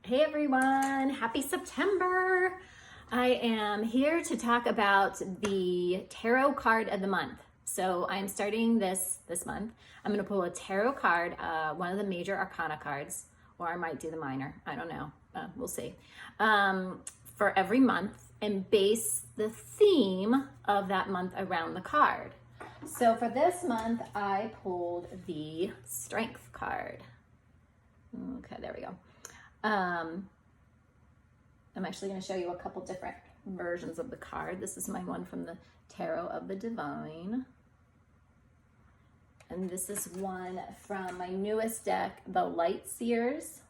Hey everyone, happy September. I am here to talk about the tarot card of the month. So I'm starting this month. I'm going to pull a tarot card, one of the major arcana cards, or I might do the minor. I don't know. We'll see. For every month and base the theme of that month around the card. So for this month, I pulled the Strength card. Okay, there we go. I'm actually going to show you a couple different versions of the card. This is my one from the Tarot of the Divine. And this is one from my newest deck, the Light Seers.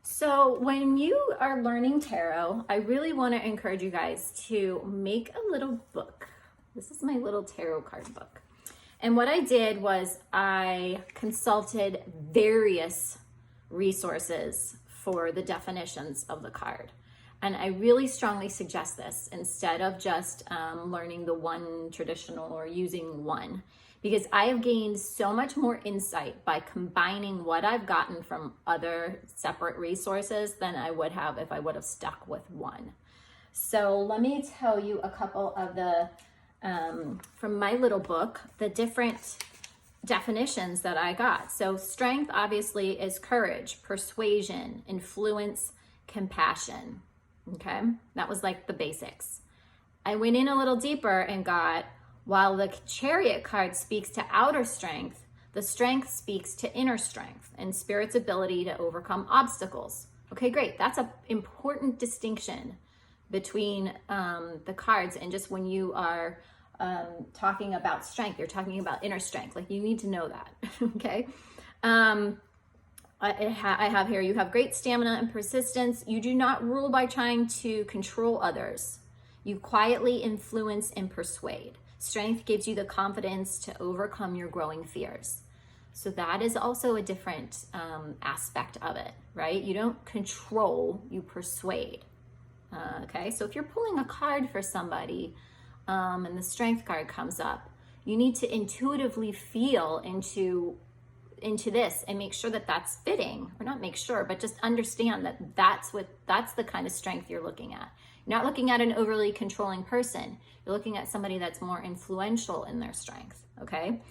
So when you are learning tarot, I really want to encourage you guys to make a little book. This is my little tarot card book. And what I did was I consulted various resources for the definitions of the card. And I really strongly suggest this instead of just learning the one traditional or using one, because I have gained so much more insight by combining what I've gotten from other separate resources than I would have if I would have stuck with one. So let me tell you a couple of the, from my little book, the different definitions that I got. So strength obviously is courage, persuasion, influence, compassion. Okay, that was like the basics. I went in a little deeper and got, while the Chariot card speaks to outer strength, the strength speaks to inner strength and spirit's ability to overcome obstacles. Okay, great. That's an important distinction between the cards, and just when you are talking about strength, you're talking about inner strength. Like, you need to know that. Okay. I have here, you have great stamina and persistence. You do not rule by trying to control others. You quietly influence and persuade. Strength gives you the confidence to overcome your growing fears. So that is also a different aspect of it, right? You don't control, you persuade. Okay. So if you're pulling a card for somebody, and the Strength card comes up, you need to intuitively feel into this and make sure that that's fitting, or not make sure, but just understand that that's the kind of strength you're looking at. You're not looking at an overly controlling person. You're looking at somebody that's more influential in their strength. Okay.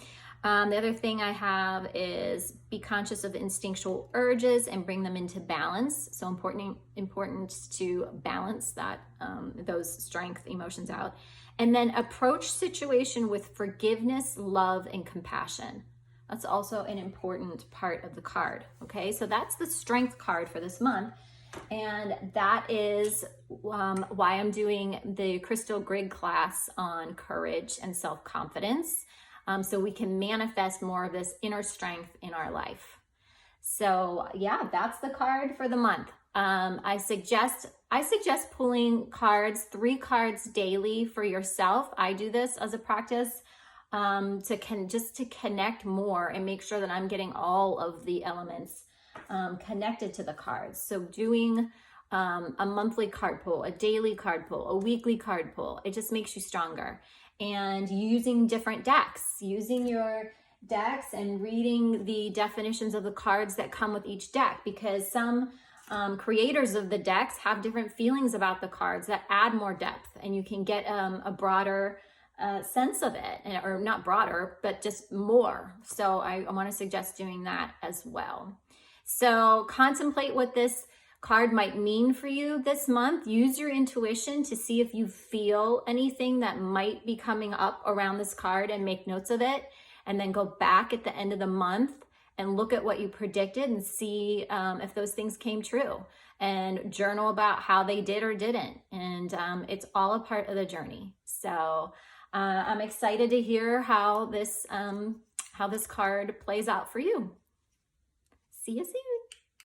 The other thing I have is be conscious of instinctual urges and bring them into balance. So important to balance that, those strength emotions out. And then approach situation with forgiveness, love, and compassion. That's also an important part of the card. Okay, so that's the Strength card for this month. And that is why I'm doing the Crystal Grid class on courage and self-confidence. So we can manifest more of this inner strength in our life. So yeah, that's the card for the month. I suggest pulling cards, 3 cards daily for yourself. I do this as a practice to connect more and make sure that I'm getting all of the elements connected to the cards. So doing a monthly card pull, a daily card pull, a weekly card pull, it just makes you stronger. And using different decks, using your decks and reading the definitions of the cards that come with each deck, because some creators of the decks have different feelings about the cards that add more depth, and you can get a broader sense of it, or not broader, but just more. So I want to suggest doing that as well. So contemplate what this card might mean for you this month. Use your intuition to see if you feel anything that might be coming up around this card, and make notes of it, and then go back at the end of the month and look at what you predicted and see if those things came true, and journal about how they did or didn't. And it's all a part of the journey. So I'm excited to hear how this card plays out for you. See you soon.